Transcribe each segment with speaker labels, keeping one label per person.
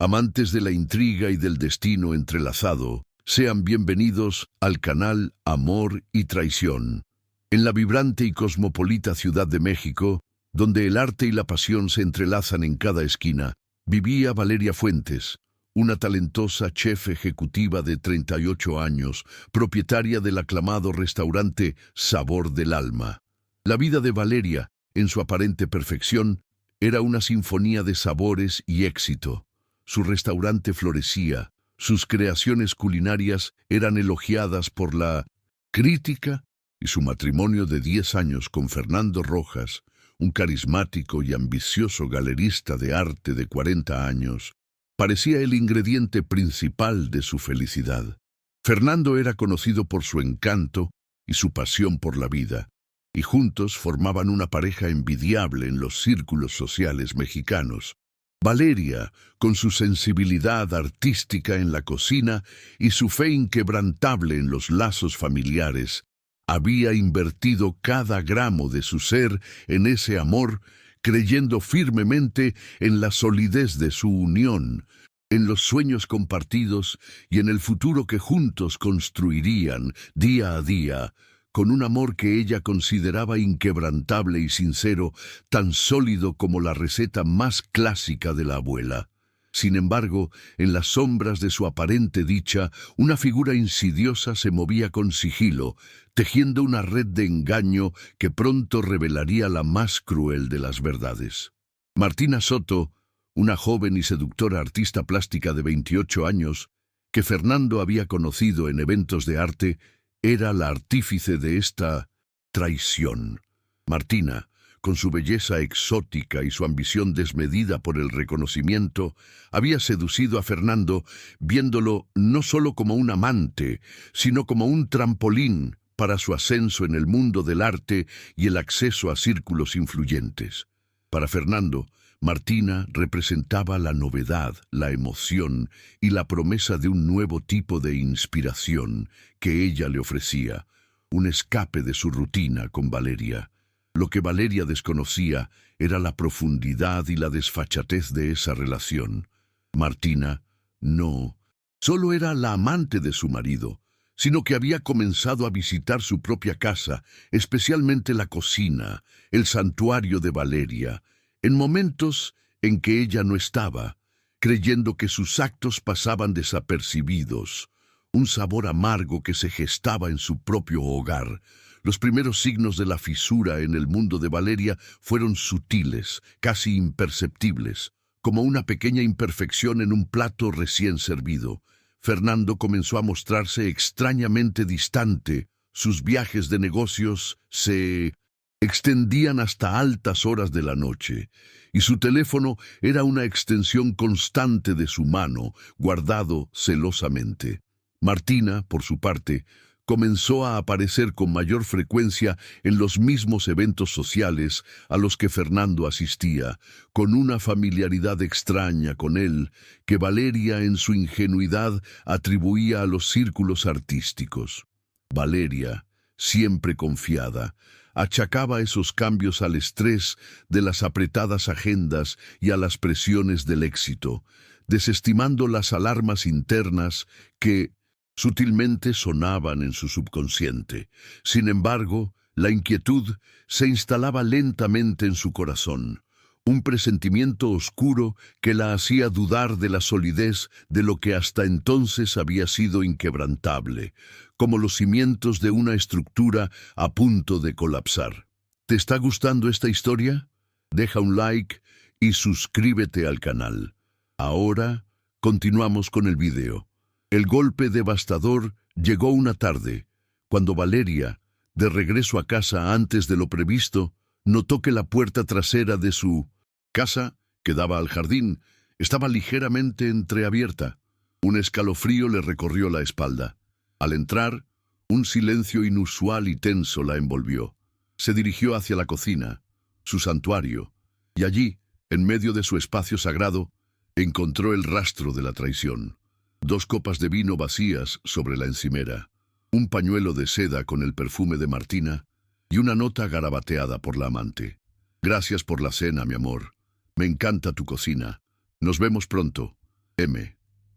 Speaker 1: Amantes de la intriga y del destino entrelazado, sean bienvenidos al canal Amor y Traición. En la vibrante y cosmopolita Ciudad de México, donde el arte y la pasión se entrelazan en cada esquina, vivía Valeria Fuentes, una talentosa chef ejecutiva de 38 años, propietaria del aclamado restaurante Sabor del Alma. La vida de Valeria, en su aparente perfección, era una sinfonía de sabores y éxito. Su restaurante florecía, sus creaciones culinarias eran elogiadas por la crítica y su matrimonio de 10 años con Fernando Rojas, un carismático y ambicioso galerista de arte de 40 años, parecía el ingrediente principal de su felicidad. Fernando era conocido por su encanto y su pasión por la vida, y juntos formaban una pareja envidiable en los círculos sociales mexicanos. Valeria, con su sensibilidad artística en la cocina y su fe inquebrantable en los lazos familiares, había invertido cada gramo de su ser en ese amor, creyendo firmemente en la solidez de su unión, en los sueños compartidos y en el futuro que juntos construirían día a día, con un amor que ella consideraba inquebrantable y sincero, tan sólido como la receta más clásica de la abuela. Sin embargo, en las sombras de su aparente dicha, una figura insidiosa se movía con sigilo, tejiendo una red de engaño que pronto revelaría la más cruel de las verdades. Martina Soto, una joven y seductora artista plástica de 28 años, que Fernando había conocido en eventos de arte, era la artífice de esta traición. Martina, con su belleza exótica y su ambición desmedida por el reconocimiento, había seducido a Fernando, viéndolo no solo como un amante, sino como un trampolín para su ascenso en el mundo del arte y el acceso a círculos influyentes. Para Fernando, Martina representaba la novedad, la emoción y la promesa de un nuevo tipo de inspiración que ella le ofrecía, un escape de su rutina con Valeria. Lo que Valeria desconocía era la profundidad y la desfachatez de esa relación. Martina no solo era la amante de su marido, sino que había comenzado a visitar su propia casa, especialmente la cocina, el santuario de Valeria, en momentos en que ella no estaba, creyendo que sus actos pasaban desapercibidos, un sabor amargo que se gestaba en su propio hogar. Los primeros signos de la fisura en el mundo de Valeria fueron sutiles, casi imperceptibles, como una pequeña imperfección en un plato recién servido. Fernando comenzó a mostrarse extrañamente distante. Sus viajes de negocios se extendían hasta altas horas de la noche, y su teléfono era una extensión constante de su mano, guardado celosamente. Martina, por su parte, comenzó a aparecer con mayor frecuencia en los mismos eventos sociales a los que Fernando asistía, con una familiaridad extraña con él que Valeria en su ingenuidad atribuía a los círculos artísticos. Valeria, siempre confiada, achacaba esos cambios al estrés de las apretadas agendas y a las presiones del éxito, desestimando las alarmas internas que sutilmente sonaban en su subconsciente. Sin embargo, la inquietud se instalaba lentamente en su corazón, un presentimiento oscuro que la hacía dudar de la solidez de lo que hasta entonces había sido inquebrantable, como los cimientos de una estructura a punto de colapsar. ¿Te está gustando esta historia? Deja un like y suscríbete al canal. Ahora, continuamos con el video. El golpe devastador llegó una tarde, cuando Valeria, de regreso a casa antes de lo previsto, notó que la puerta trasera de su casa, que daba al jardín, estaba ligeramente entreabierta. Un escalofrío le recorrió la espalda. Al entrar, un silencio inusual y tenso la envolvió. Se dirigió hacia la cocina, su santuario, y allí, en medio de su espacio sagrado, encontró el rastro de la traición. 2 copas de vino vacías sobre la encimera, un pañuelo de seda con el perfume de Martina y una nota garabateada por la amante. Gracias por la cena, mi amor. Me encanta tu cocina. Nos vemos pronto.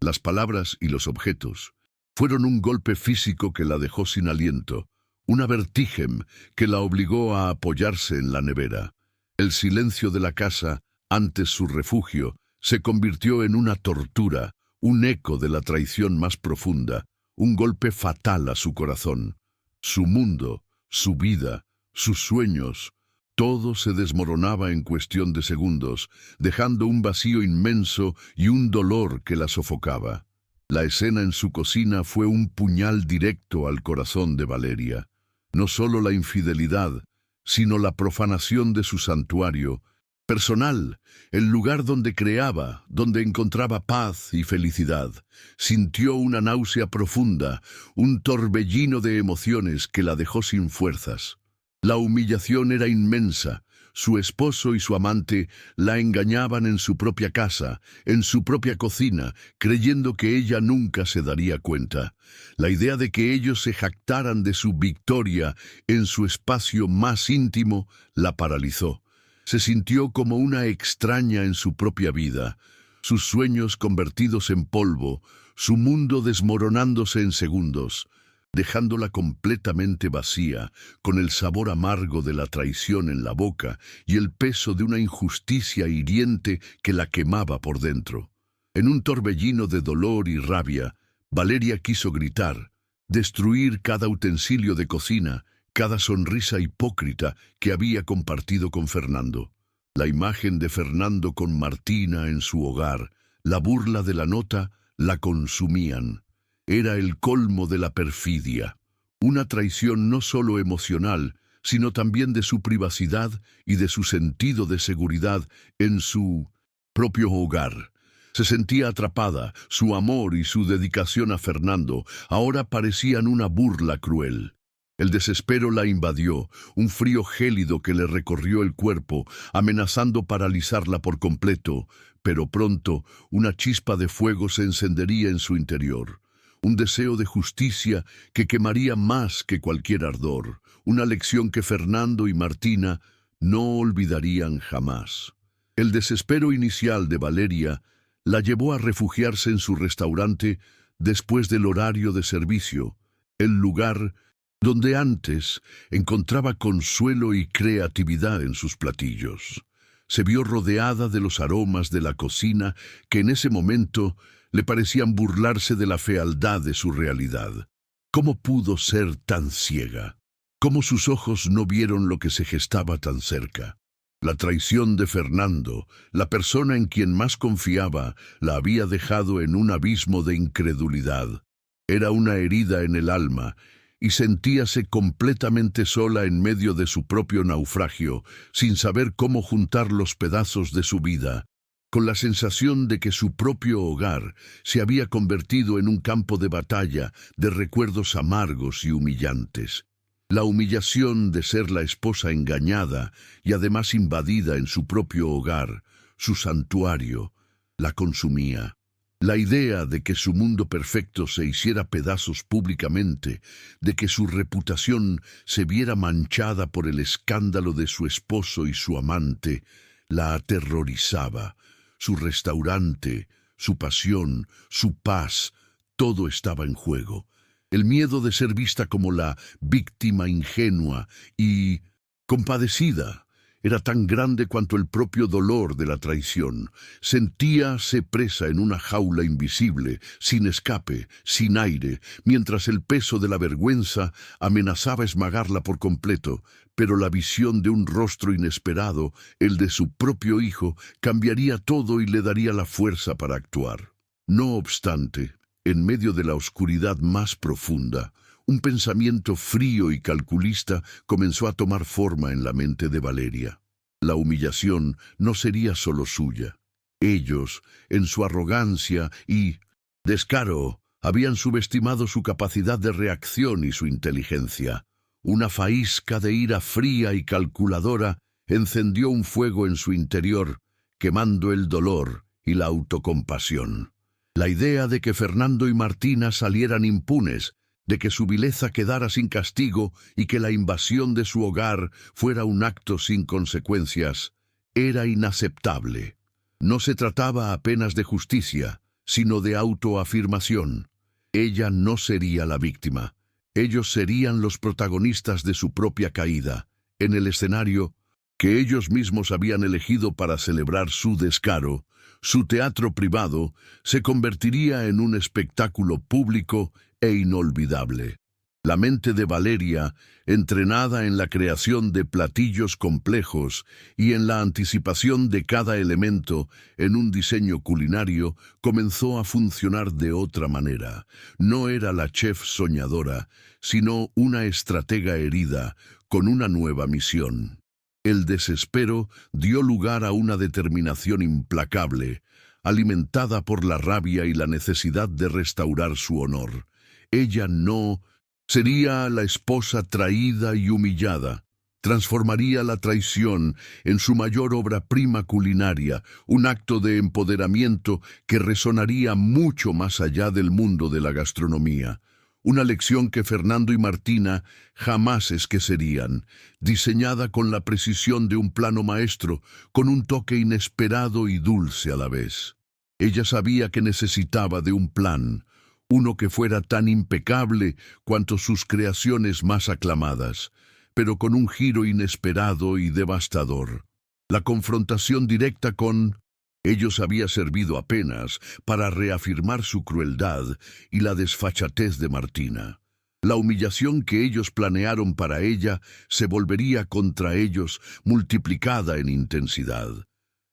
Speaker 1: Las palabras y los objetos fueron un golpe físico que la dejó sin aliento, una vertigen que la obligó a apoyarse en la nevera. El silencio de la casa, antes su refugio, se convirtió en una tortura, un eco de la traición más profunda, un golpe fatal a su corazón. Su mundo, su vida, sus sueños, todo se desmoronaba en cuestión de segundos, dejando un vacío inmenso y un dolor que la sofocaba. La escena en su cocina fue un puñal directo al corazón de Valeria. No solo la infidelidad, sino la profanación de su santuario personal, el lugar donde creaba, donde encontraba paz y felicidad. Sintió una náusea profunda, un torbellino de emociones que la dejó sin fuerzas. La humillación era inmensa. Su esposo y su amante la engañaban en su propia casa, en su propia cocina, creyendo que ella nunca se daría cuenta. La idea de que ellos se jactaran de su victoria en su espacio más íntimo la paralizó. Se sintió como una extraña en su propia vida, sus sueños convertidos en polvo, su mundo desmoronándose en segundos, dejándola completamente vacía, con el sabor amargo de la traición en la boca y el peso de una injusticia hiriente que la quemaba por dentro. En un torbellino de dolor y rabia, Valeria quiso gritar, destruir cada utensilio de cocina, cada sonrisa hipócrita que había compartido con Fernando. La imagen de Fernando con Martina en su hogar, la burla de la nota, la consumían. Era el colmo de la perfidia, una traición no solo emocional, sino también de su privacidad y de su sentido de seguridad en su propio hogar. Se sentía atrapada, su amor y su dedicación a Fernando ahora parecían una burla cruel. El desespero la invadió, un frío gélido que le recorrió el cuerpo, amenazando paralizarla por completo, pero pronto una chispa de fuego se encendería en su interior. Un deseo de justicia que quemaría más que cualquier ardor, una lección que Fernando y Martina no olvidarían jamás. El desespero inicial de Valeria la llevó a refugiarse en su restaurante después del horario de servicio, el lugar donde antes encontraba consuelo y creatividad en sus platillos. Se vio rodeada de los aromas de la cocina que en ese momento le parecían burlarse de la fealdad de su realidad. ¿Cómo pudo ser tan ciega? ¿Cómo sus ojos no vieron lo que se gestaba tan cerca? La traición de Fernando, la persona en quien más confiaba, la había dejado en un abismo de incredulidad. Era una herida en el alma, y sentíase completamente sola en medio de su propio naufragio, sin saber cómo juntar los pedazos de su vida, con la sensación de que su propio hogar se había convertido en un campo de batalla de recuerdos amargos y humillantes. La humillación de ser la esposa engañada y además invadida en su propio hogar, su santuario, la consumía. La idea de que su mundo perfecto se hiciera pedazos públicamente, de que su reputación se viera manchada por el escándalo de su esposo y su amante, la aterrorizaba. Su restaurante, su pasión, su paz, todo estaba en juego. El miedo de ser vista como la víctima ingenua y compadecida era tan grande cuanto el propio dolor de la traición. Sentíase presa en una jaula invisible, sin escape, sin aire, mientras el peso de la vergüenza amenazaba esmagarla por completo, pero la visión de un rostro inesperado, el de su propio hijo, cambiaría todo y le daría la fuerza para actuar. No obstante, en medio de la oscuridad más profunda, un pensamiento frío y calculista comenzó a tomar forma en la mente de Valeria. La humillación no sería solo suya. Ellos, en su arrogancia y descaro, habían subestimado su capacidad de reacción y su inteligencia. Una faísca de ira fría y calculadora encendió un fuego en su interior, quemando el dolor y la autocompasión. La idea de que Fernando y Martina salieran impunes, de que su vileza quedara sin castigo y que la invasión de su hogar fuera un acto sin consecuencias, era inaceptable. No se trataba apenas de justicia, sino de autoafirmación. Ella no sería la víctima. Ellos serían los protagonistas de su propia caída, en el escenario que ellos mismos habían elegido para celebrar su descaro. Su teatro privado se convertiría en un espectáculo público e inolvidable. La mente de Valeria, entrenada en la creación de platillos complejos y en la anticipación de cada elemento en un diseño culinario, comenzó a funcionar de otra manera. No era la chef soñadora, sino una estratega herida con una nueva misión. El desespero dio lugar a una determinación implacable, alimentada por la rabia y la necesidad de restaurar su honor. Ella no sería la esposa traída y humillada. Transformaría la traición en su mayor obra prima culinaria, un acto de empoderamiento que resonaría mucho más allá del mundo de la gastronomía. Una lección que Fernando y Martina jamás esquecerían, diseñada con la precisión de un plano maestro, con un toque inesperado y dulce a la vez. Ella sabía que necesitaba de un plan, uno que fuera tan impecable cuanto sus creaciones más aclamadas, pero con un giro inesperado y devastador. La confrontación directa con ellos había servido apenas para reafirmar su crueldad y la desfachatez de Martina. La humillación que ellos planearon para ella se volvería contra ellos multiplicada en intensidad.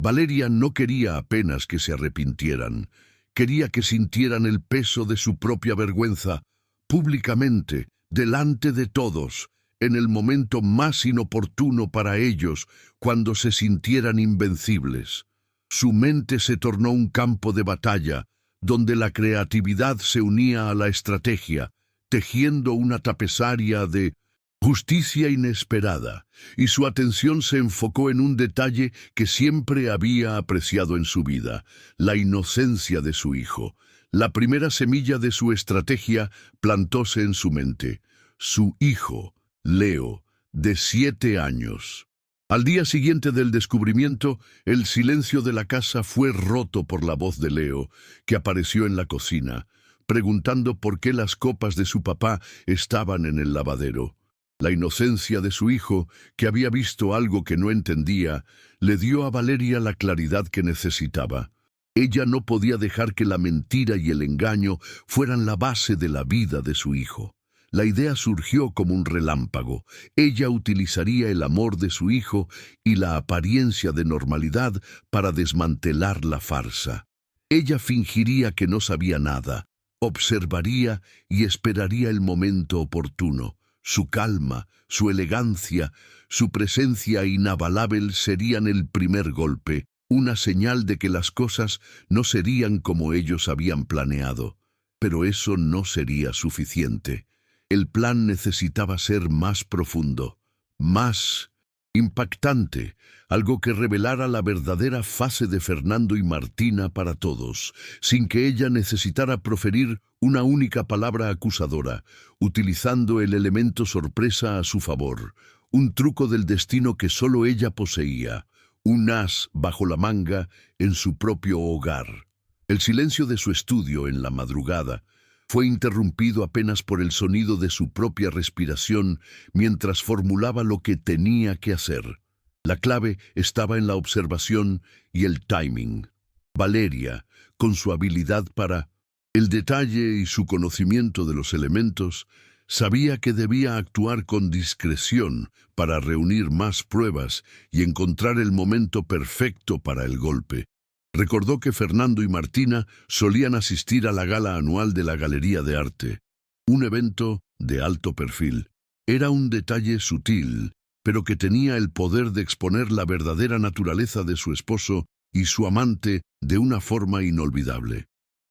Speaker 1: Valeria no quería apenas que se arrepintieran. Quería que sintieran el peso de su propia vergüenza, públicamente, delante de todos, en el momento más inoportuno para ellos, cuando se sintieran invencibles. Su mente se tornó un campo de batalla, donde la creatividad se unía a la estrategia, tejiendo una tapizaria de justicia inesperada, y su atención se enfocó en un detalle que siempre había apreciado en su vida: la inocencia de su hijo. La primera semilla de su estrategia plantóse en su mente: su hijo, Leo, de 7 años. Al día siguiente del descubrimiento, el silencio de la casa fue roto por la voz de Leo, que apareció en la cocina, preguntando por qué las copas de su papá estaban en el lavadero. La inocencia de su hijo, que había visto algo que no entendía, le dio a Valeria la claridad que necesitaba. Ella no podía dejar que la mentira y el engaño fueran la base de la vida de su hijo. La idea surgió como un relámpago. Ella utilizaría el amor de su hijo y la apariencia de normalidad para desmantelar la farsa. Ella fingiría que no sabía nada, observaría y esperaría el momento oportuno. Su calma, su elegancia, su presencia inabalable serían el primer golpe, una señal de que las cosas no serían como ellos habían planeado. Pero eso no sería suficiente. El plan necesitaba ser más profundo, más impactante, algo que revelara la verdadera fase de Fernando y Martina para todos, sin que ella necesitara proferir una única palabra acusadora, utilizando el elemento sorpresa a su favor, un truco del destino que solo ella poseía, un as bajo la manga en su propio hogar. El silencio de su estudio en la madrugada fue interrumpido apenas por el sonido de su propia respiración mientras formulaba lo que tenía que hacer. La clave estaba en la observación y el timing. Valeria, con su habilidad para el detalle y su conocimiento de los elementos, sabía que debía actuar con discreción para reunir más pruebas y encontrar el momento perfecto para el golpe. Recordó que Fernando y Martina solían asistir a la gala anual de la Galería de Arte, un evento de alto perfil. Era un detalle sutil, pero que tenía el poder de exponer la verdadera naturaleza de su esposo y su amante de una forma inolvidable.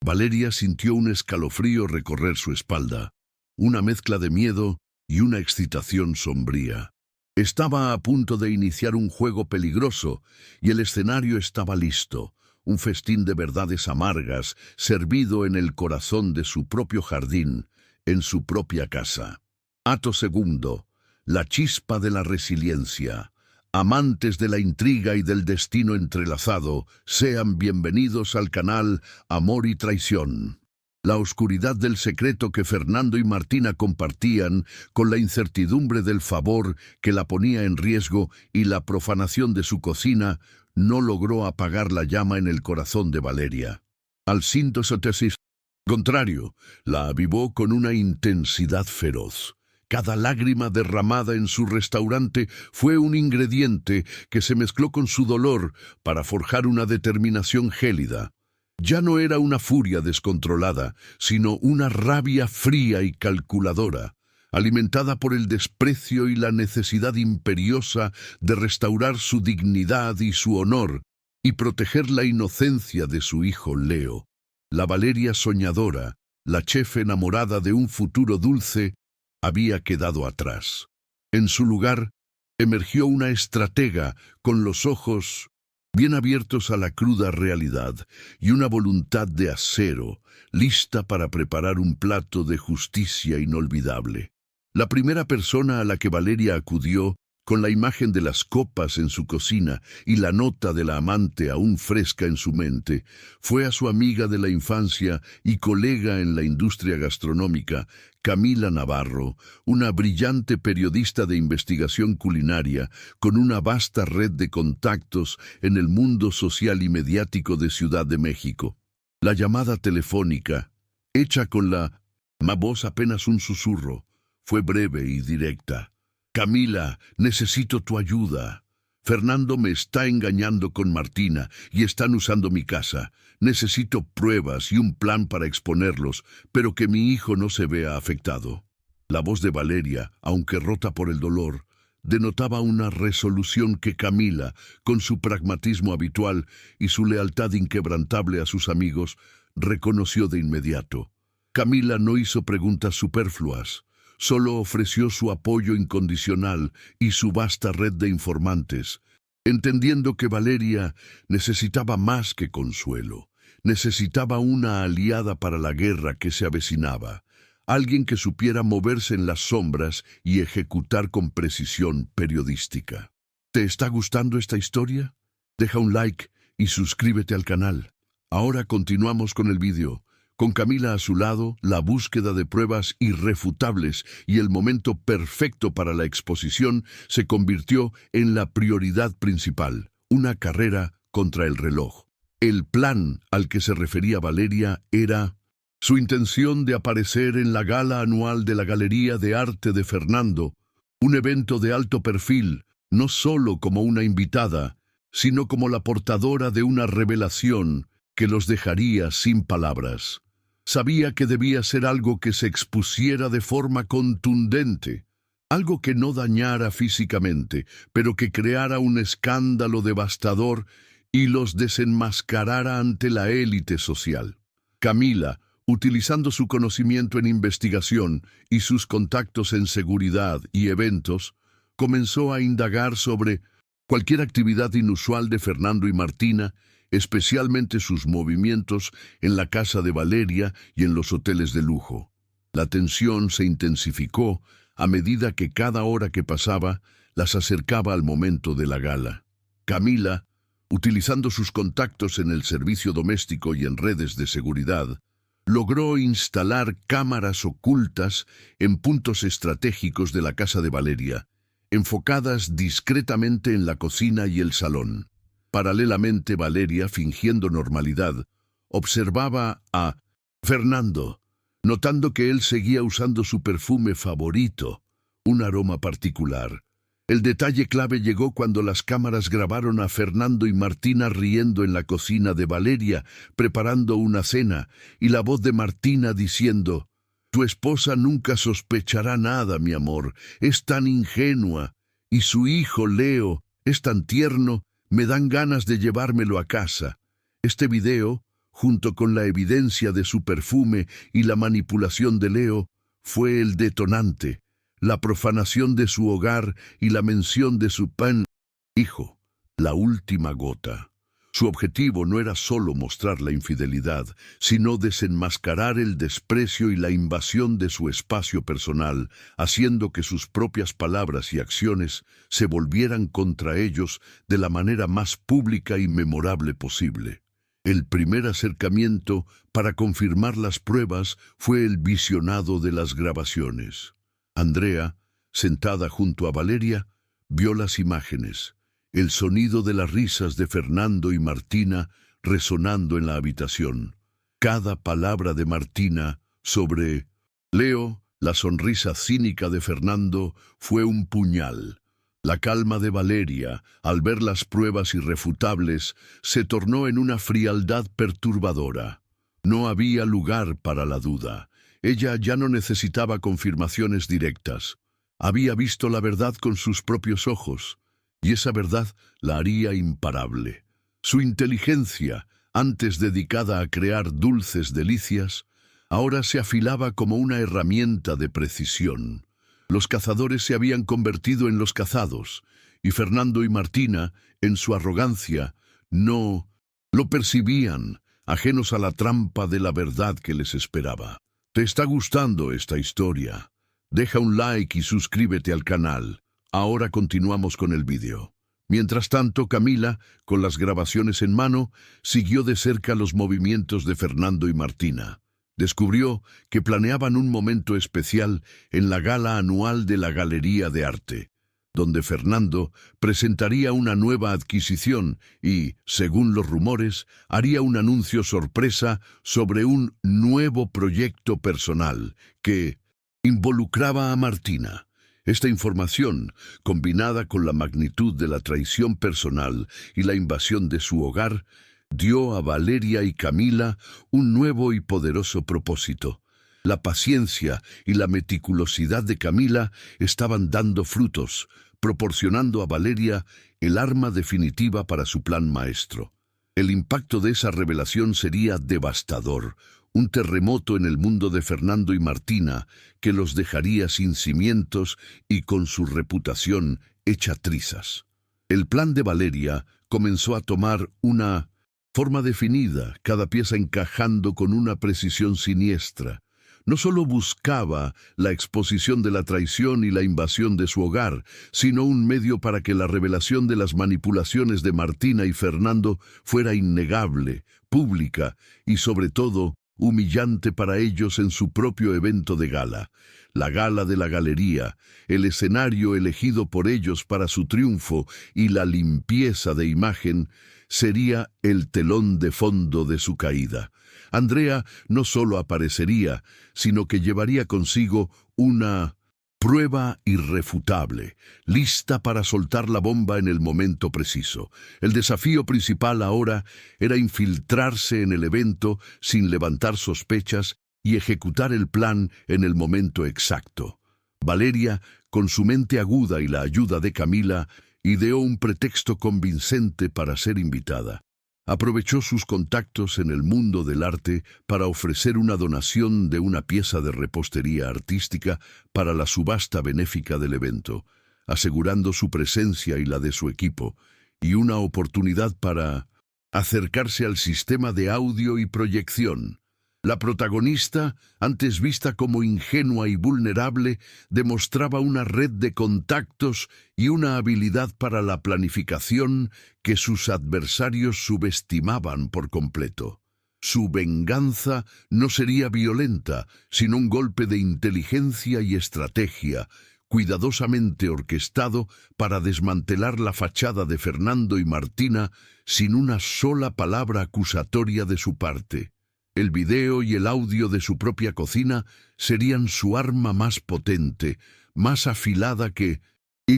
Speaker 1: Valeria sintió un escalofrío recorrer su espalda, una mezcla de miedo y una excitación sombría. Estaba a punto de iniciar un juego peligroso y el escenario estaba listo. Un festín de verdades amargas, servido en el corazón de su propio jardín, en su propia casa. Acto segundo, la chispa de la resiliencia. Amantes de la intriga y del destino entrelazado, sean bienvenidos al canal Amor y Traición. La oscuridad del secreto que Fernando y Martina compartían, con la incertidumbre del favor que la ponía en riesgo y la profanación de su cocina, no logró apagar la llama en el corazón de Valeria. Al contrario, la avivó con una intensidad feroz. Cada lágrima derramada en su restaurante fue un ingrediente que se mezcló con su dolor para forjar una determinación gélida. Ya no era una furia descontrolada, sino una rabia fría y calculadora, alimentada por el desprecio y la necesidad imperiosa de restaurar su dignidad y su honor, y proteger la inocencia de su hijo Leo. La Valeria soñadora, la chef enamorada de un futuro dulce, había quedado atrás. En su lugar, emergió una estratega con los ojos bien abiertos a la cruda realidad y una voluntad de acero, lista para preparar un plato de justicia inolvidable. La primera persona a la que Valeria acudió, con la imagen de las copas en su cocina y la nota de la amante aún fresca en su mente, fue a su amiga de la infancia y colega en la industria gastronómica, Camila Navarro, una brillante periodista de investigación culinaria con una vasta red de contactos en el mundo social y mediático de Ciudad de México. La llamada telefónica, hecha con la voz apenas un susurro, fue breve y directa. «Camila, necesito tu ayuda. Fernando me está engañando con Martina y están usando mi casa. Necesito pruebas y un plan para exponerlos, pero que mi hijo no se vea afectado». La voz de Valeria, aunque rota por el dolor, denotaba una resolución que Camila, con su pragmatismo habitual y su lealtad inquebrantable a sus amigos, reconoció de inmediato. Camila no hizo preguntas superfluas. Solo ofreció su apoyo incondicional y su vasta red de informantes, entendiendo que Valeria necesitaba más que consuelo. Necesitaba una aliada para la guerra que se avecinaba, alguien que supiera moverse en las sombras y ejecutar con precisión periodística. ¿Te está gustando esta historia? Deja un like y suscríbete al canal. Ahora continuamos con el vídeo. Con Camila a su lado, la búsqueda de pruebas irrefutables y el momento perfecto para la exposición se convirtió en la prioridad principal, una carrera contra el reloj. El plan al que se refería Valeria era su intención de aparecer en la gala anual de la Galería de Arte de Fernando, un evento de alto perfil, no solo como una invitada, sino como la portadora de una revelación que los dejaría sin palabras. Sabía que debía ser algo que se expusiera de forma contundente, algo que no dañara físicamente, pero que creara un escándalo devastador y los desenmascarara ante la élite social. Camila, utilizando su conocimiento en investigación y sus contactos en seguridad y eventos, comenzó a indagar sobre cualquier actividad inusual de Fernando y Martina, especialmente sus movimientos en la casa de Valeria y en los hoteles de lujo. La tensión se intensificó a medida que cada hora que pasaba las acercaba al momento de la gala. Camila, utilizando sus contactos en el servicio doméstico y en redes de seguridad, logró instalar cámaras ocultas en puntos estratégicos de la casa de Valeria, enfocadas discretamente en la cocina y el salón. Paralelamente, Valeria, fingiendo normalidad, observaba a Fernando, notando que él seguía usando su perfume favorito, un aroma particular. El detalle clave llegó cuando las cámaras grabaron a Fernando y Martina riendo en la cocina de Valeria, preparando una cena, y la voz de Martina diciendo: «Tu esposa nunca sospechará nada, mi amor, es tan ingenua, y su hijo Leo es tan tierno, me dan ganas de llevármelo a casa». Este video, junto con la evidencia de su perfume y la manipulación de Leo, fue el detonante, la profanación de su hogar y la mención de su hijo, la última gota. Su objetivo no era solo mostrar la infidelidad, sino desenmascarar el desprecio y la invasión de su espacio personal, haciendo que sus propias palabras y acciones se volvieran contra ellos de la manera más pública y memorable posible. El primer acercamiento para confirmar las pruebas fue el visionado de las grabaciones. Andrea, sentada junto a Valeria, vio las imágenes, el sonido de las risas de Fernando y Martina resonando en la habitación. Cada palabra de Martina sobre Leo, la sonrisa cínica de Fernando, fue un puñal. La calma de Valeria, al ver las pruebas irrefutables, se tornó en una frialdad perturbadora. No había lugar para la duda. Ella ya no necesitaba confirmaciones directas. Había visto la verdad con sus propios ojos, y esa verdad la haría imparable. Su inteligencia, antes dedicada a crear dulces delicias, ahora se afilaba como una herramienta de precisión. Los cazadores se habían convertido en los cazados, y Fernando y Martina, en su arrogancia, no lo percibían, ajenos a la trampa de la verdad que les esperaba. ¿Te está gustando esta historia? Deja un like y suscríbete al canal. Ahora continuamos con el vídeo. Mientras tanto, Camila, con las grabaciones en mano, siguió de cerca los movimientos de Fernando y Martina. Descubrió que planeaban un momento especial en la gala anual de la Galería de Arte, donde Fernando presentaría una nueva adquisición y, según los rumores, haría un anuncio sorpresa sobre un nuevo proyecto personal que involucraba a Martina. Esta información, combinada con la magnitud de la traición personal y la invasión de su hogar, dio a Valeria y Camila un nuevo y poderoso propósito. La paciencia y la meticulosidad de Camila estaban dando frutos, proporcionando a Valeria el arma definitiva para su plan maestro. El impacto de esa revelación sería devastador, un terremoto en el mundo de Fernando y Martina que los dejaría sin cimientos y con su reputación hecha trizas. El plan de Valeria comenzó a tomar una forma definida, cada pieza encajando con una precisión siniestra. No solo buscaba la exposición de la traición y la invasión de su hogar, sino un medio para que la revelación de las manipulaciones de Martina y Fernando fuera innegable, pública y, sobre todo, humillante para ellos en su propio evento de gala. La gala de la galería, el escenario elegido por ellos para su triunfo y la limpieza de imagen, sería el telón de fondo de su caída. Andrea no solo aparecería, sino que llevaría consigo una prueba irrefutable, lista para soltar la bomba en el momento preciso. El desafío principal ahora era infiltrarse en el evento sin levantar sospechas y ejecutar el plan en el momento exacto. Valeria, con su mente aguda y la ayuda de Camila, ideó un pretexto convincente para ser invitada. Aprovechó sus contactos en el mundo del arte para ofrecer una donación de una pieza de repostería artística para la subasta benéfica del evento, asegurando su presencia y la de su equipo, y una oportunidad para acercarse al sistema de audio y proyección. La protagonista, antes vista como ingenua y vulnerable, demostraba una red de contactos y una habilidad para la planificación que sus adversarios subestimaban por completo. Su venganza no sería violenta, sino un golpe de inteligencia y estrategia, cuidadosamente orquestado para desmantelar la fachada de Fernando y Martina sin una sola palabra acusatoria de su parte. El video y el audio de su propia cocina serían su arma más potente, más afilada que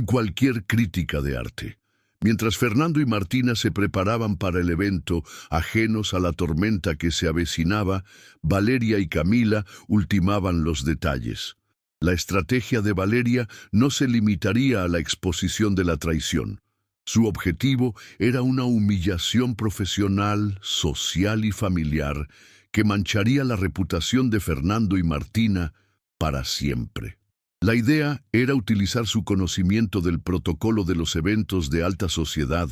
Speaker 1: cualquier crítica de arte. Mientras Fernando y Martina se preparaban para el evento, ajenos a la tormenta que se avecinaba, Valeria y Camila ultimaban los detalles. La estrategia de Valeria no se limitaría a la exposición de la traición. Su objetivo era una humillación profesional, social y familiar que mancharía la reputación de Fernando y Martina para siempre. La idea era utilizar su conocimiento del protocolo de los eventos de alta sociedad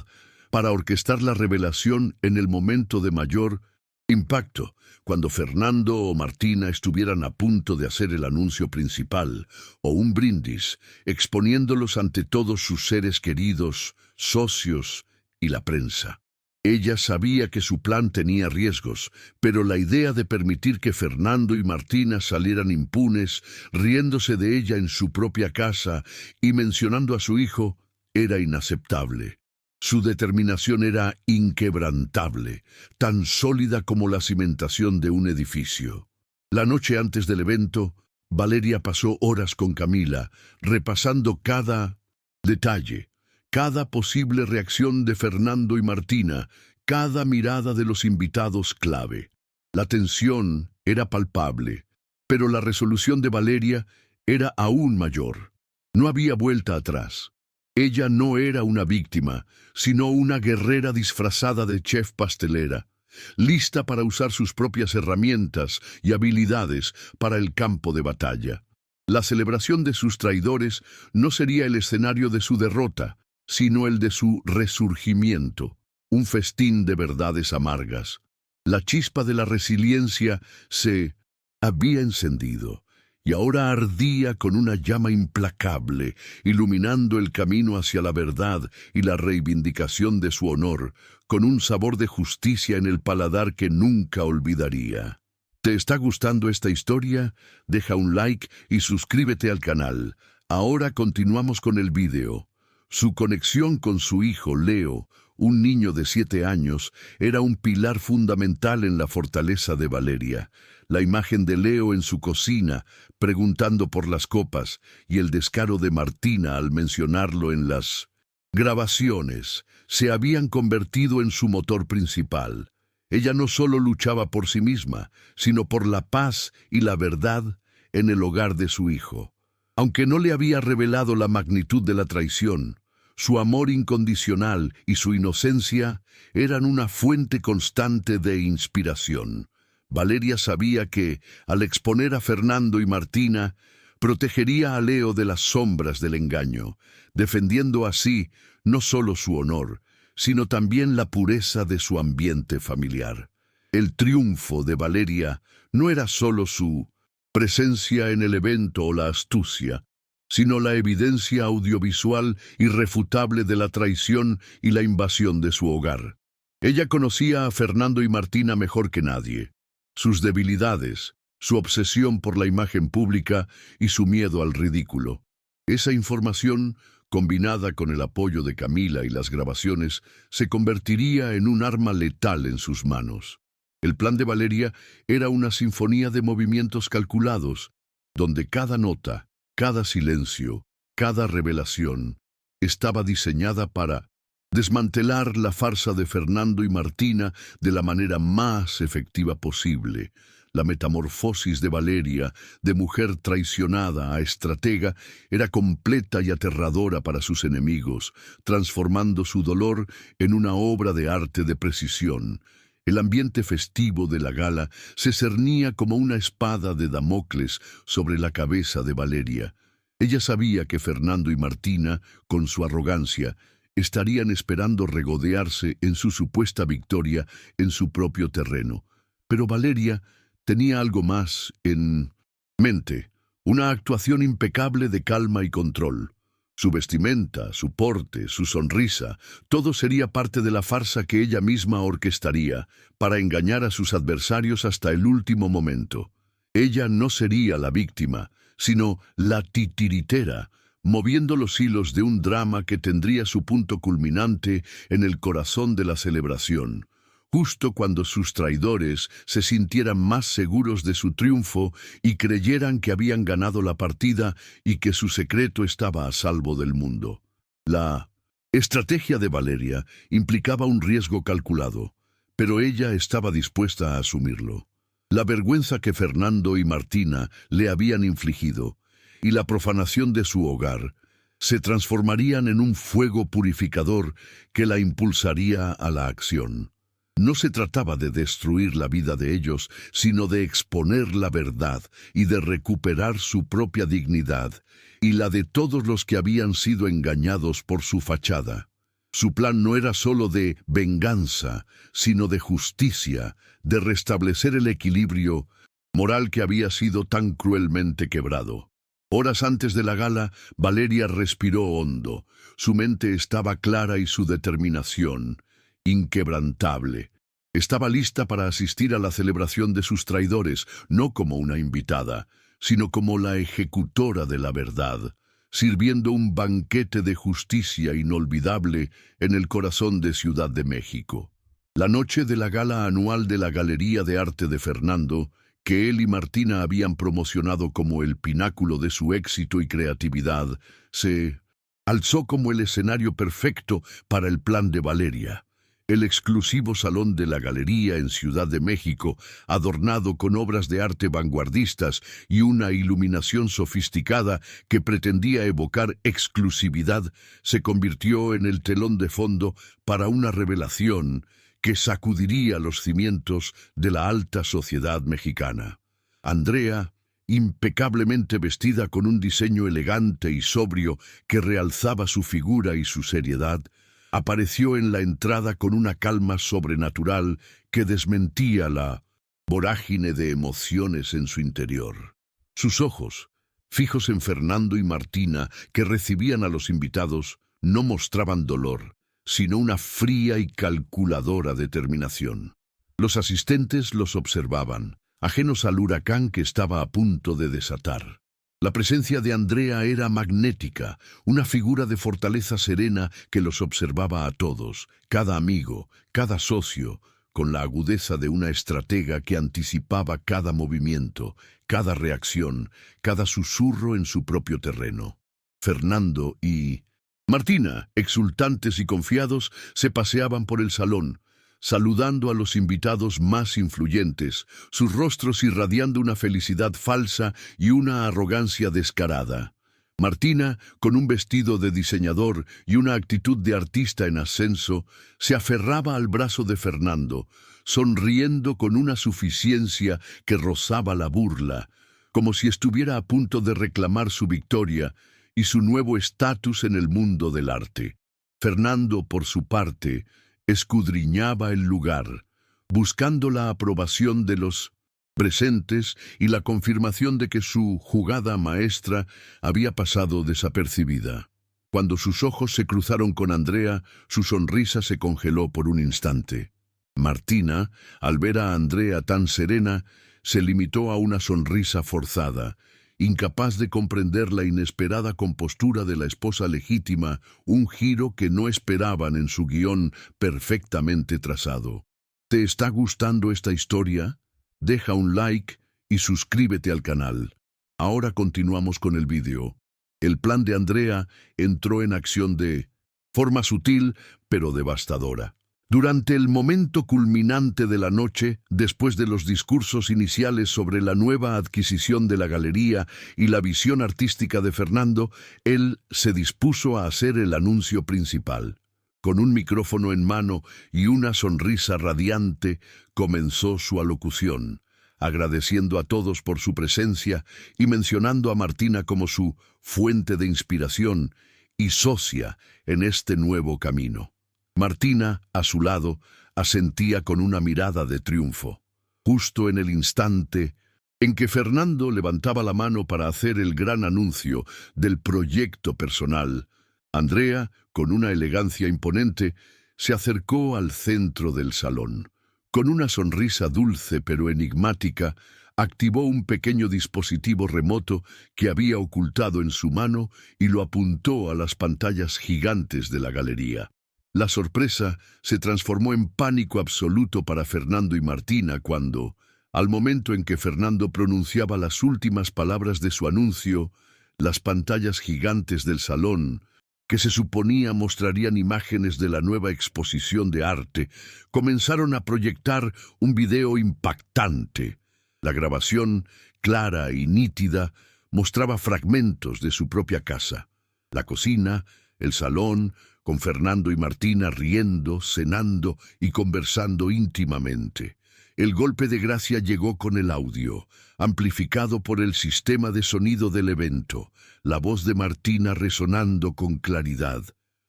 Speaker 1: para orquestar la revelación en el momento de mayor impacto, cuando Fernando o Martina estuvieran a punto de hacer el anuncio principal o un brindis, exponiéndolos ante todos sus seres queridos, socios y la prensa. Ella sabía que su plan tenía riesgos, pero la idea de permitir que Fernando y Martina salieran impunes, riéndose de ella en su propia casa y mencionando a su hijo, era inaceptable. Su determinación era inquebrantable, tan sólida como la cimentación de un edificio. La noche antes del evento, Valeria pasó horas con Camila, repasando cada detalle, cada posible reacción de Fernando y Martina, cada mirada de los invitados clave. La tensión era palpable, pero la resolución de Valeria era aún mayor. No había vuelta atrás. Ella no era una víctima, sino una guerrera disfrazada de chef pastelera, lista para usar sus propias herramientas y habilidades para el campo de batalla. La celebración de sus traidores no sería el escenario de su derrota, sino el de su resurgimiento, un festín de verdades amargas. La chispa de la resiliencia se había encendido, y ahora ardía con una llama implacable, iluminando el camino hacia la verdad y la reivindicación de su honor, con un sabor de justicia en el paladar que nunca olvidaría. ¿Te está gustando esta historia? Deja un like y suscríbete al canal. Ahora continuamos con el video. Su conexión con su hijo Leo, un niño de 7 años, era un pilar fundamental en la fortaleza de Valeria. La imagen de Leo en su cocina, preguntando por las copas, y el descaro de Martina al mencionarlo en las grabaciones, se habían convertido en su motor principal. Ella no solo luchaba por sí misma, sino por la paz y la verdad en el hogar de su hijo. Aunque no le había revelado la magnitud de la traición, su amor incondicional y su inocencia eran una fuente constante de inspiración. Valeria sabía que, al exponer a Fernando y Martina, protegería a Leo de las sombras del engaño, defendiendo así no solo su honor, sino también la pureza de su ambiente familiar. El triunfo de Valeria no era solo su presencia en el evento o la astucia, sino la evidencia audiovisual irrefutable de la traición y la invasión de su hogar. Ella conocía a Fernando y Martina mejor que nadie. Sus debilidades, su obsesión por la imagen pública y su miedo al ridículo. Esa información, combinada con el apoyo de Camila y las grabaciones, se convertiría en un arma letal en sus manos. El plan de Valeria era una sinfonía de movimientos calculados, donde cada nota, cada silencio, cada revelación, estaba diseñada para desmantelar la farsa de Fernando y Martina de la manera más efectiva posible. La metamorfosis de Valeria, de mujer traicionada a estratega, era completa y aterradora para sus enemigos, transformando su dolor en una obra de arte de precisión. El ambiente festivo de la gala se cernía como una espada de Damocles sobre la cabeza de Valeria. Ella sabía que Fernando y Martina, con su arrogancia, estarían esperando regodearse en su supuesta victoria en su propio terreno. Pero Valeria tenía algo más en mente, una actuación impecable de calma y control. Su vestimenta, su porte, su sonrisa, todo sería parte de la farsa que ella misma orquestaría para engañar a sus adversarios hasta el último momento. Ella no sería la víctima, sino la titiritera, moviendo los hilos de un drama que tendría su punto culminante en el corazón de la celebración, justo cuando sus traidores se sintieran más seguros de su triunfo y creyeran que habían ganado la partida y que su secreto estaba a salvo del mundo. La estrategia de Valeria implicaba un riesgo calculado, pero ella estaba dispuesta a asumirlo. La vergüenza que Fernando y Martina le habían infligido y la profanación de su hogar se transformarían en un fuego purificador que la impulsaría a la acción. No se trataba de destruir la vida de ellos, sino de exponer la verdad y de recuperar su propia dignidad y la de todos los que habían sido engañados por su fachada. Su plan no era solo de venganza, sino de justicia, de restablecer el equilibrio moral que había sido tan cruelmente quebrado. Horas antes de la gala, Valeria respiró hondo. Su mente estaba clara y su determinación inquebrantable. Estaba lista para asistir a la celebración de sus traidores, no como una invitada, sino como la ejecutora de la verdad, sirviendo un banquete de justicia inolvidable en el corazón de Ciudad de México. La noche de la gala anual de la Galería de Arte de Fernando, que él y Martina habían promocionado como el pináculo de su éxito y creatividad, se alzó como el escenario perfecto para el plan de Valeria. El exclusivo salón de la Galería en Ciudad de México, adornado con obras de arte vanguardistas y una iluminación sofisticada que pretendía evocar exclusividad, se convirtió en el telón de fondo para una revelación que sacudiría los cimientos de la alta sociedad mexicana. Andrea, impecablemente vestida con un diseño elegante y sobrio que realzaba su figura y su seriedad, apareció en la entrada con una calma sobrenatural que desmentía la vorágine de emociones en su interior. Sus ojos, fijos en Fernando y Martina, que recibían a los invitados, no mostraban dolor, sino una fría y calculadora determinación. Los asistentes los observaban, ajenos al huracán que estaba a punto de desatar. La presencia de Andrea era magnética, una figura de fortaleza serena que los observaba a todos, cada amigo, cada socio, con la agudeza de una estratega que anticipaba cada movimiento, cada reacción, cada susurro en su propio terreno. Fernando y Martina, exultantes y confiados, se paseaban por el salón, saludando a los invitados más influyentes, sus rostros irradiando una felicidad falsa y una arrogancia descarada. Martina, con un vestido de diseñador y una actitud de artista en ascenso, se aferraba al brazo de Fernando, sonriendo con una suficiencia que rozaba la burla, como si estuviera a punto de reclamar su victoria y su nuevo estatus en el mundo del arte. Fernando, por su parte, escudriñaba el lugar, buscando la aprobación de los presentes y la confirmación de que su jugada maestra había pasado desapercibida. Cuando sus ojos se cruzaron con Andrea, su sonrisa se congeló por un instante. Martina, al ver a Andrea tan serena, se limitó a una sonrisa forzada, incapaz de comprender la inesperada compostura de la esposa legítima, un giro que no esperaban en su guión perfectamente trazado. ¿Te está gustando esta historia? Deja un like y suscríbete al canal. Ahora continuamos con el vídeo. El plan de Andrea entró en acción de forma sutil pero devastadora. Durante el momento culminante de la noche, después de los discursos iniciales sobre la nueva adquisición de la galería y la visión artística de Fernando, él se dispuso a hacer el anuncio principal. Con un micrófono en mano y una sonrisa radiante, comenzó su alocución, agradeciendo a todos por su presencia y mencionando a Martina como su fuente de inspiración y socia en este nuevo camino. Martina, a su lado, asentía con una mirada de triunfo. Justo en el instante en que Fernando levantaba la mano para hacer el gran anuncio del proyecto personal, Andrea, con una elegancia imponente, se acercó al centro del salón. Con una sonrisa dulce pero enigmática, activó un pequeño dispositivo remoto que había ocultado en su mano y lo apuntó a las pantallas gigantes de la galería. La sorpresa se transformó en pánico absoluto para Fernando y Martina cuando, al momento en que Fernando pronunciaba las últimas palabras de su anuncio, las pantallas gigantes del salón, que se suponía mostrarían imágenes de la nueva exposición de arte, comenzaron a proyectar un video impactante. La grabación, clara y nítida, mostraba fragmentos de su propia casa. La cocina, el salón, con Fernando y Martina riendo, cenando y conversando íntimamente. El golpe de gracia llegó con el audio, amplificado por el sistema de sonido del evento, la voz de Martina resonando con claridad.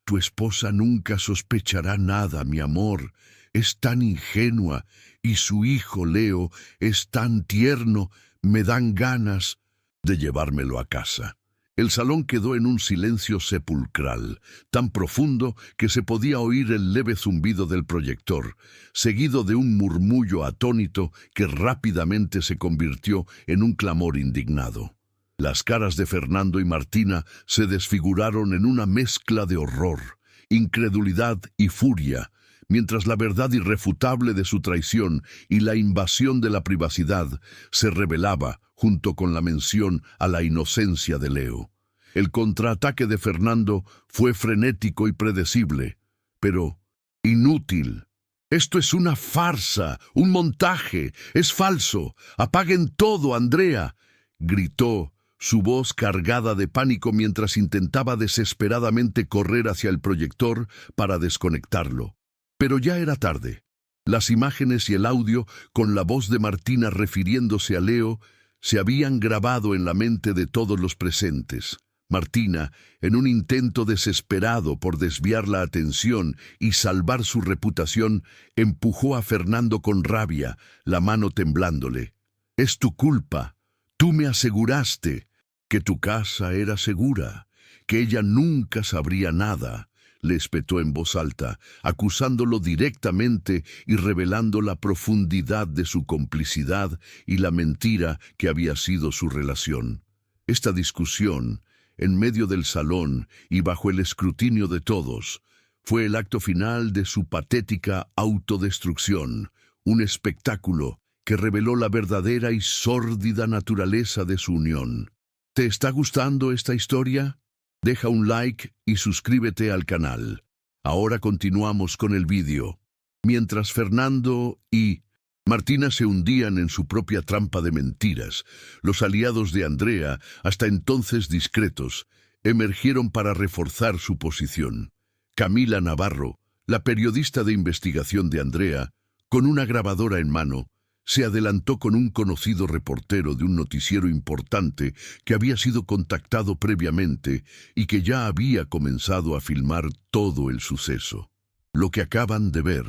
Speaker 1: Tu esposa nunca sospechará nada, mi amor. Es tan ingenua, y su hijo Leo es tan tierno, me dan ganas de llevármelo a casa. El salón quedó en un silencio sepulcral, tan profundo que se podía oír el leve zumbido del proyector, seguido de un murmullo atónito que rápidamente se convirtió en un clamor indignado. Las caras de Fernando y Martina se desfiguraron en una mezcla de horror, incredulidad y furia, mientras la verdad irrefutable de su traición y la invasión de la privacidad se revelaba junto con la mención a la inocencia de Leo. El contraataque de Fernando fue frenético y predecible, pero inútil. «Esto es una farsa, un montaje, es falso. Apaguen todo, Andrea», gritó, su voz cargada de pánico mientras intentaba desesperadamente correr hacia el proyector para desconectarlo. Pero ya era tarde. Las imágenes y el audio, con la voz de Martina refiriéndose a Leo, se habían grabado en la mente de todos los presentes. Martina, en un intento desesperado por desviar la atención y salvar su reputación, empujó a Fernando con rabia, la mano temblándole. «Es tu culpa. Tú me aseguraste que tu casa era segura, que ella nunca sabría nada», le espetó en voz alta, acusándolo directamente y revelando la profundidad de su complicidad y la mentira que había sido su relación. Esta discusión, en medio del salón y bajo el escrutinio de todos, fue el acto final de su patética autodestrucción, un espectáculo que reveló la verdadera y sórdida naturaleza de su unión. ¿Te está gustando esta historia? Deja un like y suscríbete al canal. Ahora continuamos con el vídeo. Mientras Fernando y Martina se hundían en su propia trampa de mentiras, los aliados de Andrea, hasta entonces discretos, emergieron para reforzar su posición. Camila Navarro, la periodista de investigación de Andrea, con una grabadora en mano, se adelantó con un conocido reportero de un noticiero importante que había sido contactado previamente y que ya había comenzado a filmar todo el suceso. «Lo que acaban de ver»,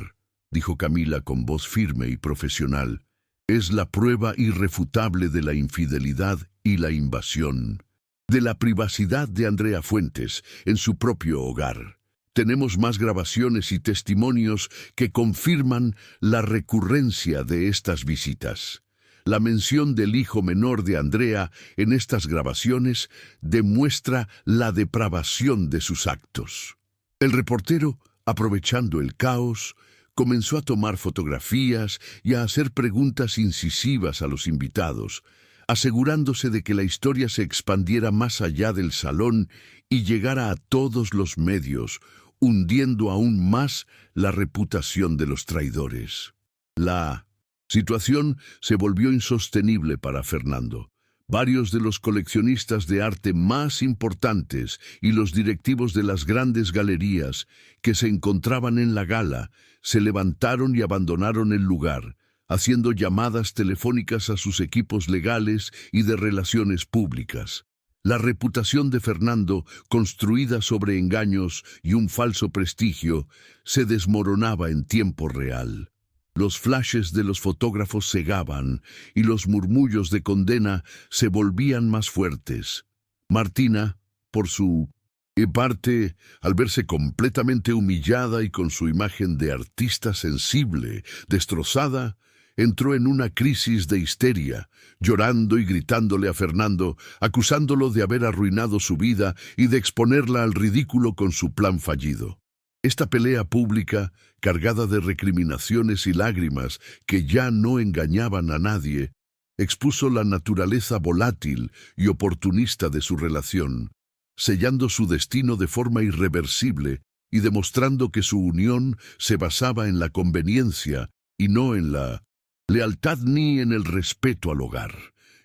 Speaker 1: dijo Camila con voz firme y profesional, «es la prueba irrefutable de la infidelidad y la invasión de la privacidad de Andrea Fuentes en su propio hogar. Tenemos más grabaciones y testimonios que confirman la recurrencia de estas visitas. La mención del hijo menor de Andrea en estas grabaciones demuestra la depravación de sus actos». El reportero, aprovechando el caos, comenzó a tomar fotografías y a hacer preguntas incisivas a los invitados, asegurándose de que la historia se expandiera más allá del salón y llegara a todos los medios, hundiendo aún más la reputación de los traidores. La situación se volvió insostenible para Fernando. Varios de los coleccionistas de arte más importantes y los directivos de las grandes galerías que se encontraban en la gala se levantaron y abandonaron el lugar, haciendo llamadas telefónicas a sus equipos legales y de relaciones públicas. La reputación de Fernando, construida sobre engaños y un falso prestigio, se desmoronaba en tiempo real. Los flashes de los fotógrafos cegaban y los murmullos de condena se volvían más fuertes. Martina, por su parte, al verse completamente humillada y con su imagen de artista sensible destrozada, entró en una crisis de histeria, llorando y gritándole a Fernando, acusándolo de haber arruinado su vida y de exponerla al ridículo con su plan fallido. Esta pelea pública, cargada de recriminaciones y lágrimas que ya no engañaban a nadie, expuso la naturaleza volátil y oportunista de su relación, sellando su destino de forma irreversible y demostrando que su unión se basaba en la conveniencia y no en la lealtad ni en el respeto al hogar.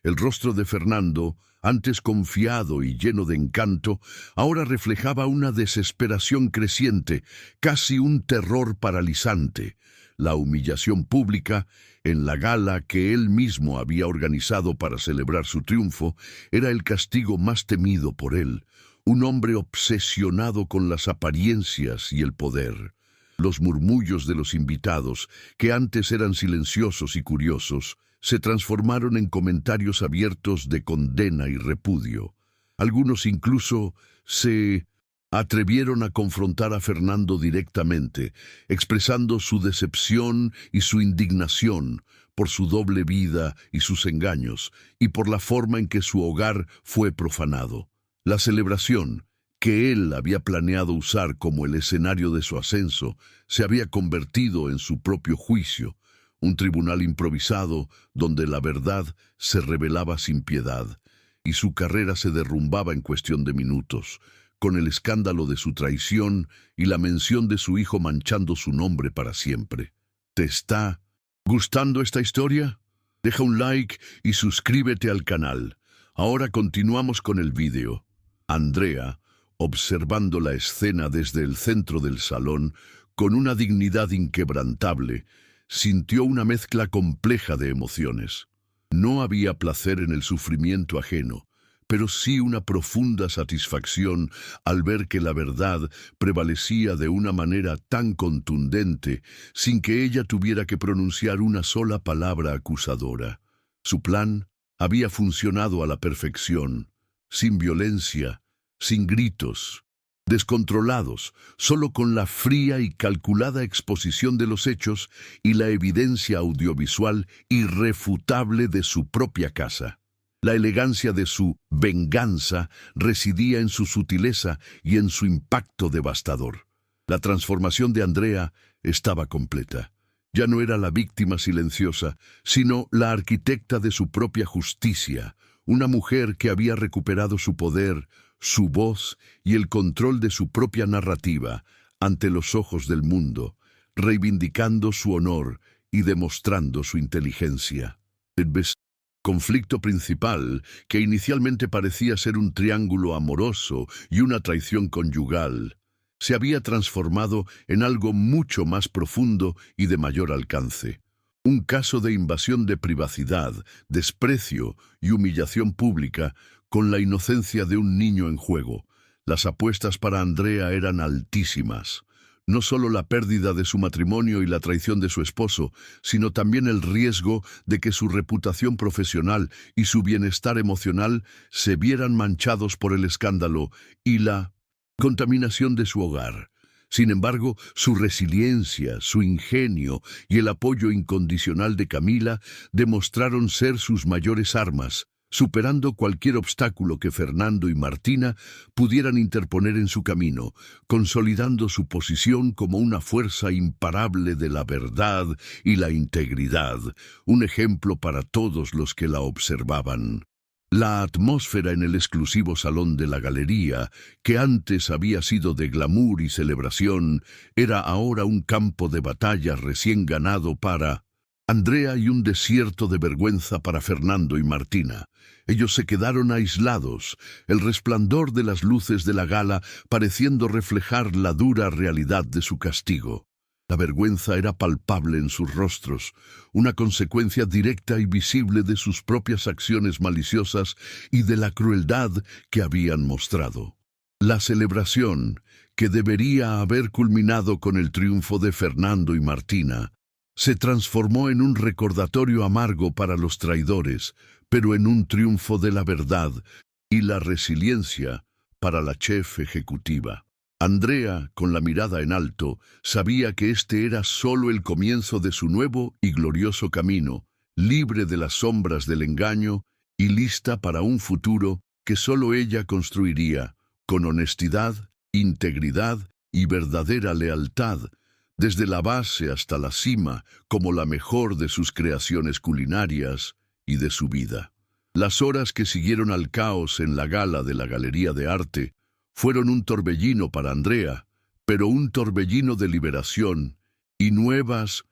Speaker 1: El rostro de Fernando, antes confiado y lleno de encanto, ahora reflejaba una desesperación creciente, casi un terror paralizante. La humillación pública, en la gala que él mismo había organizado para celebrar su triunfo, era el castigo más temido por él, un hombre obsesionado con las apariencias y el poder. Los murmullos de los invitados, que antes eran silenciosos y curiosos, se transformaron en comentarios abiertos de condena y repudio. Algunos incluso se atrevieron a confrontar a Fernando directamente, expresando su decepción y su indignación por su doble vida y sus engaños, y por la forma en que su hogar fue profanado. La celebración, que él había planeado usar como el escenario de su ascenso, se había convertido en su propio juicio, un tribunal improvisado donde la verdad se revelaba sin piedad, y su carrera se derrumbaba en cuestión de minutos, con el escándalo de su traición y la mención de su hijo manchando su nombre para siempre. ¿Te está gustando esta historia? Deja un like y suscríbete al canal. Ahora continuamos con el vídeo. Andrea, observando la escena desde el centro del salón, con una dignidad inquebrantable, sintió una mezcla compleja de emociones. No había placer en el sufrimiento ajeno, pero sí una profunda satisfacción al ver que la verdad prevalecía de una manera tan contundente, sin que ella tuviera que pronunciar una sola palabra acusadora. Su plan había funcionado a la perfección, sin violencia, sin gritos, descontrolados, solo con la fría y calculada exposición de los hechos y la evidencia audiovisual irrefutable de su propia casa. La elegancia de su venganza residía en su sutileza y en su impacto devastador. La transformación de Andrea estaba completa. Ya no era la víctima silenciosa, sino la arquitecta de su propia justicia, una mujer que había recuperado su poder, su voz y el control de su propia narrativa ante los ojos del mundo, reivindicando su honor y demostrando su inteligencia. El conflicto principal, que inicialmente parecía ser un triángulo amoroso y una traición conyugal, se había transformado en algo mucho más profundo y de mayor alcance. Un caso de invasión de privacidad, desprecio y humillación pública con la inocencia de un niño en juego. Las apuestas para Andrea eran altísimas. No solo la pérdida de su matrimonio y la traición de su esposo, sino también el riesgo de que su reputación profesional y su bienestar emocional se vieran manchados por el escándalo y la contaminación de su hogar. Sin embargo, su resiliencia, su ingenio y el apoyo incondicional de Camila demostraron ser sus mayores armas, superando cualquier obstáculo que Fernando y Martina pudieran interponer en su camino, consolidando su posición como una fuerza imparable de la verdad y la integridad, un ejemplo para todos los que la observaban. La atmósfera en el exclusivo salón de la galería, que antes había sido de glamour y celebración, era ahora un campo de batalla recién ganado para Andrea y un desierto de vergüenza para Fernando y Martina. Ellos se quedaron aislados, el resplandor de las luces de la gala pareciendo reflejar la dura realidad de su castigo. La vergüenza era palpable en sus rostros, una consecuencia directa y visible de sus propias acciones maliciosas y de la crueldad que habían mostrado. La celebración, que debería haber culminado con el triunfo de Fernando y Martina, se transformó en un recordatorio amargo para los traidores, pero en un triunfo de la verdad y la resiliencia para la chef ejecutiva. Andrea, con la mirada en alto, sabía que este era solo el comienzo de su nuevo y glorioso camino, libre de las sombras del engaño y lista para un futuro que solo ella construiría, con honestidad, integridad y verdadera lealtad, desde la base hasta la cima, como la mejor de sus creaciones culinarias y de su vida. Las horas que siguieron al caos en la gala de la Galería de Arte fueron un torbellino para Andrea, pero un torbellino de liberación y nuevas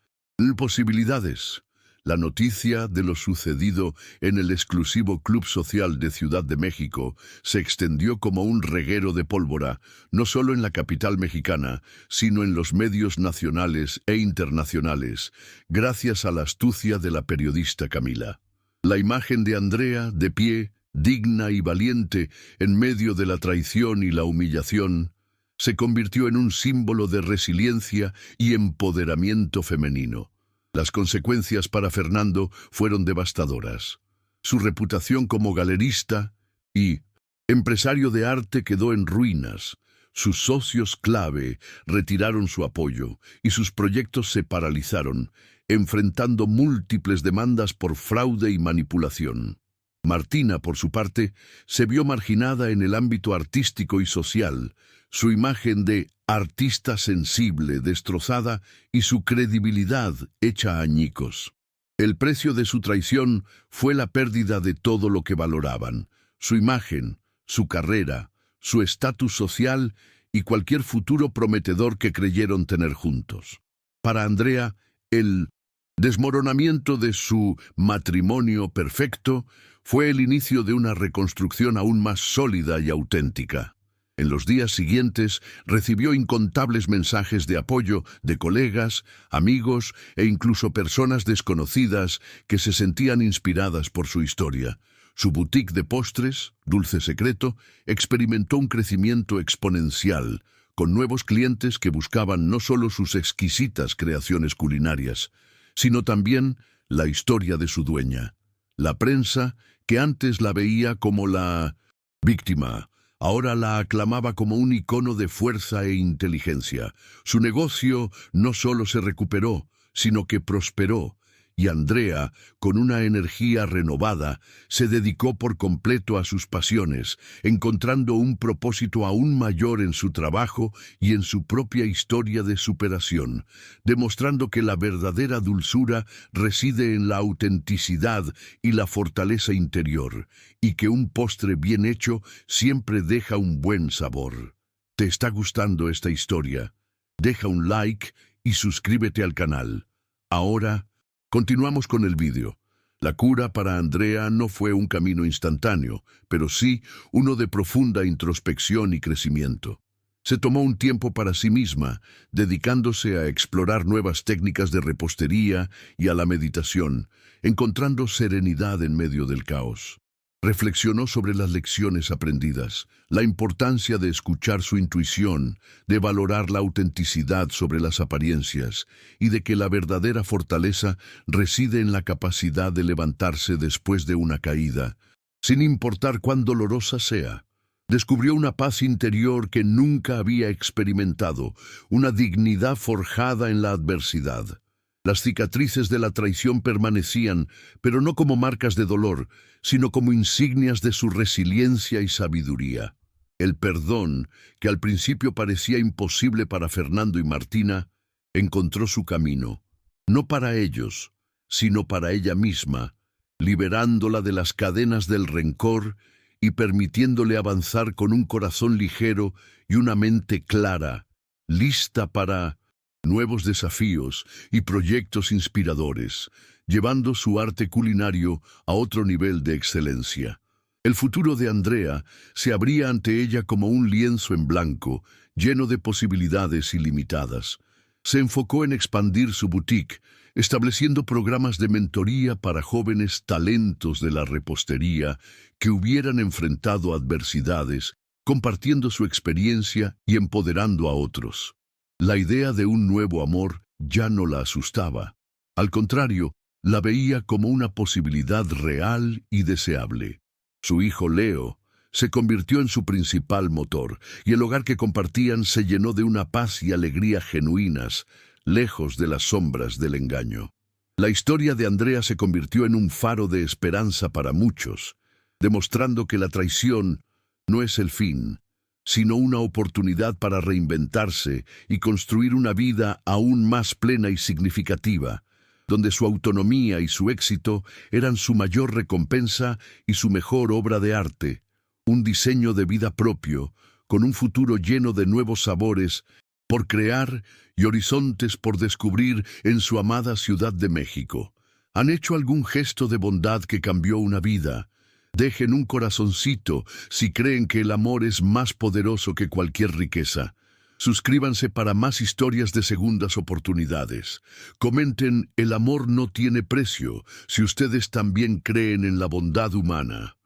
Speaker 1: posibilidades. La noticia de lo sucedido en el exclusivo Club Social de Ciudad de México se extendió como un reguero de pólvora, no solo en la capital mexicana, sino en los medios nacionales e internacionales, gracias a la astucia de la periodista Camila. La imagen de Andrea, de pie, digna y valiente en medio de la traición y la humillación, se convirtió en un símbolo de resiliencia y empoderamiento femenino. Las consecuencias para Fernando fueron devastadoras. Su reputación como galerista y empresario de arte quedó en ruinas. Sus socios clave retiraron su apoyo y sus proyectos se paralizaron, enfrentando múltiples demandas por fraude y manipulación. Martina, por su parte, se vio marginada en el ámbito artístico y social, su imagen de artista sensible destrozada y su credibilidad hecha añicos. El precio de su traición fue la pérdida de todo lo que valoraban, su imagen, su carrera, su estatus social y cualquier futuro prometedor que creyeron tener juntos. Para Andrea, el desmoronamiento de su matrimonio perfecto fue el inicio de una reconstrucción aún más sólida y auténtica. En los días siguientes recibió incontables mensajes de apoyo de colegas, amigos e incluso personas desconocidas que se sentían inspiradas por su historia. Su boutique de postres, Dulce Secreto, experimentó un crecimiento exponencial, con nuevos clientes que buscaban no solo sus exquisitas creaciones culinarias, sino también la historia de su dueña. La prensa, que antes la veía como la víctima, ahora la aclamaba como un icono de fuerza e inteligencia. Su negocio no solo se recuperó, sino que prosperó, y Andrea, con una energía renovada, se dedicó por completo a sus pasiones, encontrando un propósito aún mayor en su trabajo y en su propia historia de superación, demostrando que la verdadera dulzura reside en la autenticidad y la fortaleza interior, y que un postre bien hecho siempre deja un buen sabor. ¿Te está gustando esta historia? Deja un like y suscríbete al canal. Ahora, continuamos con el vídeo. La cura para Andrea no fue un camino instantáneo, pero sí uno de profunda introspección y crecimiento. Se tomó un tiempo para sí misma, dedicándose a explorar nuevas técnicas de repostería y a la meditación, encontrando serenidad en medio del caos. Reflexionó sobre las lecciones aprendidas, la importancia de escuchar su intuición, de valorar la autenticidad sobre las apariencias y de que la verdadera fortaleza reside en la capacidad de levantarse después de una caída, sin importar cuán dolorosa sea. Descubrió una paz interior que nunca había experimentado, una dignidad forjada en la adversidad. Las cicatrices de la traición permanecían, pero no como marcas de dolor, sino como insignias de su resiliencia y sabiduría. El perdón, que al principio parecía imposible para Fernando y Martina, encontró su camino, no para ellos, sino para ella misma, liberándola de las cadenas del rencor y permitiéndole avanzar con un corazón ligero y una mente clara, lista para nuevos desafíos y proyectos inspiradores, llevando su arte culinario a otro nivel de excelencia. El futuro de Andrea se abría ante ella como un lienzo en blanco, lleno de posibilidades ilimitadas. Se enfocó en expandir su boutique, estableciendo programas de mentoría para jóvenes talentos de la repostería que hubieran enfrentado adversidades, compartiendo su experiencia y empoderando a otros. La idea de un nuevo amor ya no la asustaba. Al contrario, la veía como una posibilidad real y deseable. Su hijo Leo se convirtió en su principal motor, y el hogar que compartían se llenó de una paz y alegría genuinas, lejos de las sombras del engaño. La historia de Andrea se convirtió en un faro de esperanza para muchos, demostrando que la traición no es el fin, sino una oportunidad para reinventarse y construir una vida aún más plena y significativa, donde su autonomía y su éxito eran su mayor recompensa y su mejor obra de arte, un diseño de vida propio, con un futuro lleno de nuevos sabores por crear y horizontes por descubrir en su amada Ciudad de México. ¿Han hecho algún gesto de bondad que cambió una vida? Dejen un corazoncito si creen que el amor es más poderoso que cualquier riqueza. Suscríbanse para más historias de segundas oportunidades. Comenten, el amor no tiene precio, si ustedes también creen en la bondad humana.